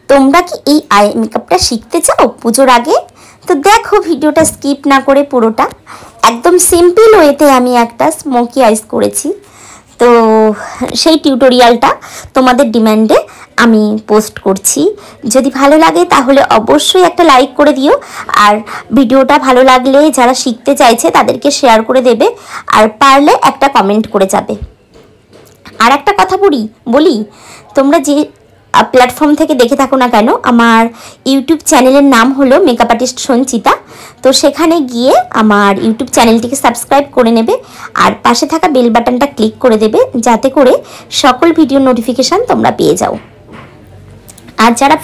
তোমরা কি এই আই মেকআপটা শিখতে চাও পুজোর আগে? তো দেখো ভিডিওটা স্কিপ না করে পুরোটা। একদম সিম্পল ওয়েতে আমি একটা স্মোকি আইস করেছি। তো সেই টিউটোরিয়ালটা তোমাদের ডিমান্ডে আমি পোস্ট করছি। যদি ভালো লাগে তাহলে অবশ্যই একটা লাইক করে দিও, আর ভিডিওটা ভালো লাগলে যারা শিখতে চাইছে তাদেরকে শেয়ার করে দেবে, আর পারলে একটা কমেন্ট করে যাবে। আর একটা কথা বলি, তোমরা যে প্ল্যাটফর্ম থেকে দেখে থাকো না কেন, আমার ইউটিউব চ্যানেলের নাম হলো মেকআপ আর্টিস্ট সঞ্চিতা। তো সেখানে গিয়ে আমার ইউটিউব চ্যানেলটিকে সাবস্ক্রাইব করে নেবে, আর পাশে থাকা বেল বাটনটা ক্লিক করে দেবে, যাতে করে সকল ভিডিও নোটিফিকেশান তোমরা পেয়ে যাও। আর যারা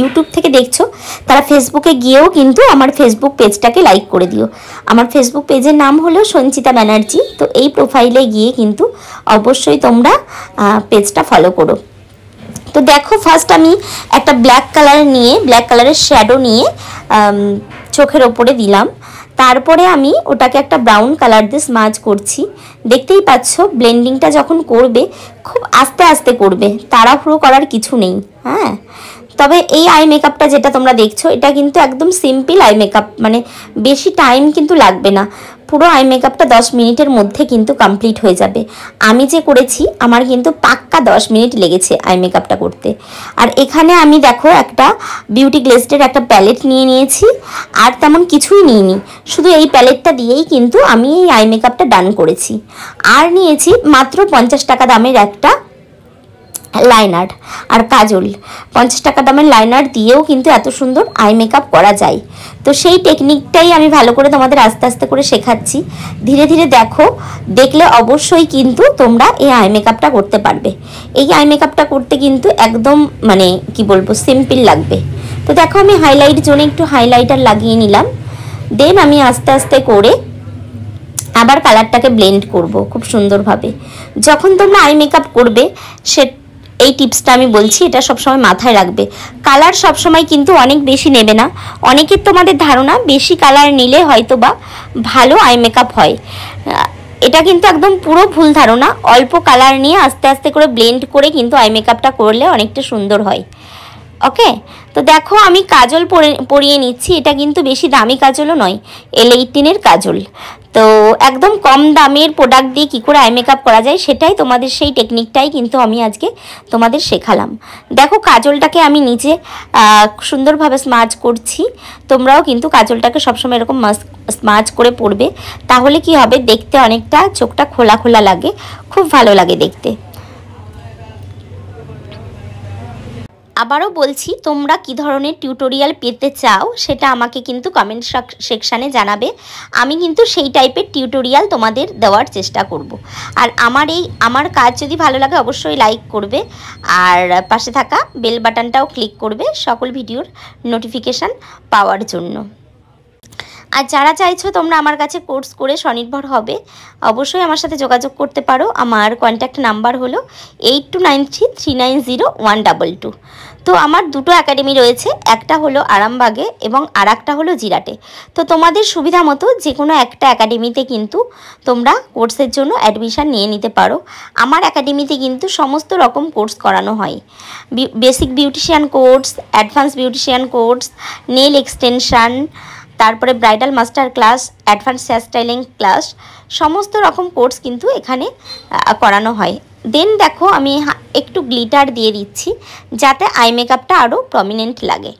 ইউটিউব থেকে দেখছো তারা ফেসবুকে গিয়েও কিন্তু আমার ফেসবুক পেজটাকে লাইক করে দিও। আমার ফেসবুক পেজের নাম হলো সঞ্চিতা ব্যানার্জি। তো এই প্রোফাইলে গিয়ে কিন্তু অবশ্যই তোমরা পেজটা ফলো করো। তো দেখো, ফার্স্ট আমি একটা ব্ল্যাক কালারের শ্যাডো নিয়ে চোখের ওপরে দিলাম। তারপরে আমি ওটাকে একটা ব্রাউন কালার দিয়ে স্মাজ করছি। দেখতেই পাচ্ছ, ব্লেন্ডিংটা যখন করবে খুব আস্তে আস্তে করবে, তাড়াহুড়ো করার কিছু নেই। হ্যাঁ, তবে এই আই মেকআপটা যেটা তোমরা দেখছো, এটা কিন্তু একদম সিম্পল আই মেকআপ, মানে বেশি টাইম কিন্তু লাগবে না। পুরো আই মেকআপটা 10 মিনিটের মধ্যে কিন্তু কমপ্লিট হয়ে যাবে। আমি যে করেছি, আমার কিন্তু পাক্কা 10 মিনিট লেগেছে আই মেকআপটা করতে। আর এখানে আমি দেখো একটা বিউটি গ্লেজের একটা প্যালেট নিয়ে নিয়েছি, আর তেমন কিছুই নিইনি, শুধু এই প্যালেটটা দিয়েই কিন্তু আমি এই আই মেকআপটা ডান করেছি। আর নিয়েছি মাত্র 50 টাকা দামের একটা লাইনার আর কাজল। 50 টাকা দামের লাইনার দিয়েও কিন্তু এত সুন্দর আই মেকআপ করা যায়। তো সেই টেকনিকটাই আমি ভালো করে তোমাদের আস্তে আস্তে করে শেখাচ্ছি। ধীরে ধীরে দেখো, দেখলে অবশ্যই কিন্তু তোমরা এই আই মেকআপটা করতে পারবে। এই আই মেকআপটা করতে কিন্তু একদম মানে কি বলবো, সিম্পল লাগবে। তো দেখো, আমি হাইলাইট জোনে একটু হাইলাইটার লাগিয়ে নিলাম। দেন আমি আস্তে আস্তে করে আবার কালারটাকে ব্লেন্ড করব খুব সুন্দরভাবে। যখন তোমরা আই মেকআপ করবে, এই টিপসটা আমি বলছি, এটা সবসময় মাথায় রাখবে। কালার সবসময় কিন্তু অনেক বেশি নেবে না। অনেকের তোমাদের ধারণা বেশি কালার নিলে হয়তো বা ভালো আই মেকআপ হয়, এটা কিন্তু একদম পুরো ভুল ধারণা। অল্প কালার নিয়ে আস্তে আস্তে করে ব্লেন্ড করে কিন্তু আই মেকআপটা করলে অনেকটা সুন্দর হয়। ওকে, তো দেখো আমি কাজল পরিয়ে নিচ্ছি। এটা কিন্তু বেশি দামি কাজলও নয়, L18-এর কাজল। তো একদম কম দামের প্রোডাক্ট দিয়ে কী করে আই মেকআপ করা যায়, সেটাই তোমাদের সেই টেকনিকটাই কিন্তু আমি আজকে তোমাদের শেখালাম। দেখো, কাজলটাকে আমি নিচে সুন্দরভাবে স্মাজ করছি। তোমরাও কিন্তু কাজলটাকে সবসময় এরকম স্মাজ করে পরবে, তাহলে কি হবে, দেখতে অনেকটা চোখটা খোলা খোলা লাগে, খুব ভালো লাগে দেখতে। আবারও বলছি, তোমরা কি ধরনের টিউটোরিয়াল পেতে চাও সেটা আমাকে কিন্তু কমেন্ট সেকশানে জানাবে। আমি কিন্তু সেই টাইপের টিউটোরিয়াল তোমাদের দেওয়ার চেষ্টা করব। আর আমার কাজ যদি ভালো লাগে অবশ্যই লাইক করবে, আর পাশে থাকা বেল বাটনটাও ক্লিক করবে সকল ভিডিওর নোটিফিকেশান পাওয়ার জন্য। আর যারা চাইছো তোমরা আমার কাছে কোর্স করে স্বনির্ভর হবে, অবশ্যই আমার সাথে যোগাযোগ করতে পারো। আমার কন্ট্যাক্ট নাম্বার হলো 8293390122। তো আমার দুটো একাডেমি রয়েছে, একটা হলো আরামবাগে এবং আর একটা হলো জিরাটে। তো তোমাদের সুবিধা মতো যে কোনো একটা একাডেমিতে কিন্তু তোমরা কোর্সের জন্য অ্যাডমিশান নিয়ে নিতে পারো। আমার একাডেমিতে কিন্তু সমস্ত রকম কোর্স করানো হয়, basic beautician course, advance beautician course, nail extension, তারপরে bridal master class, advance hair styling class, সমস্ত রকম কোর্স কিন্তু এখানে করানো হয়। দেন দেখো, আমি একটু গ্লিটার দিয়ে দিচ্ছি যাতে আই মেকআপটা আরও প্রমিনেন্ট লাগে।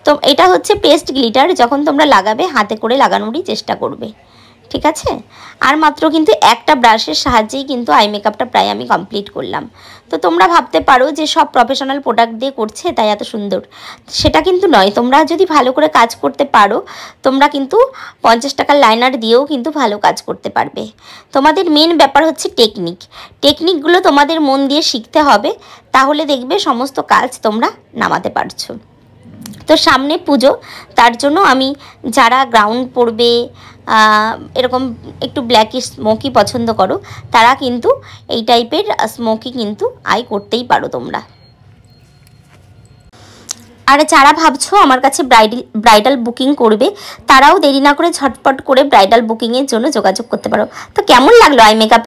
তো এটা হচ্ছে পেস্ট গ্লিটার, যখন তোমরা লাগাবে হাতে করে লাগানোরই চেষ্টা করবে, ঠিক আছে? আর মাত্র কিন্তু একটা ব্রাশের সাহায্যেই কিন্তু আই মেকআপটা প্রায় আমি কমপ্লিট করলাম। তো তোমরা ভাবতে পারো যে সব প্রফেশনাল প্রোডাক্ট দিয়ে করছে তাই এত সুন্দর, সেটা কিন্তু নয়। তোমরা যদি ভালো করে কাজ করতে পারো, তোমরা কিন্তু 50 টাকার লাইনার দিয়েও কিন্তু ভালো কাজ করতে পারবে। তোমাদের মেন ব্যাপার হচ্ছে টেকনিকগুলো তোমাদের মন দিয়ে শিখতে হবে, তাহলে দেখবে সমস্ত কাজ তোমরা নামাতে পারছো। তো সামনে পুজো, তার জন্য আমি যারা গ্রাউন্ড পরবে, এরকম একটু ব্ল্যাকিশ স্মোকি পছন্দ করো, তারা কিন্তু এই টাইপের স্মোকি কিন্তু আই করতেই পারো তোমরা। আর যারা ভাবছো আমার কাছে ব্রাইডাল বুকিং করবে, তারাও দেরি না করে ঝটপট করে ব্রাইডাল বুকিংয়ের জন্য যোগাযোগ করতে পারো। তো কেমন লাগলো আই মেকআপ?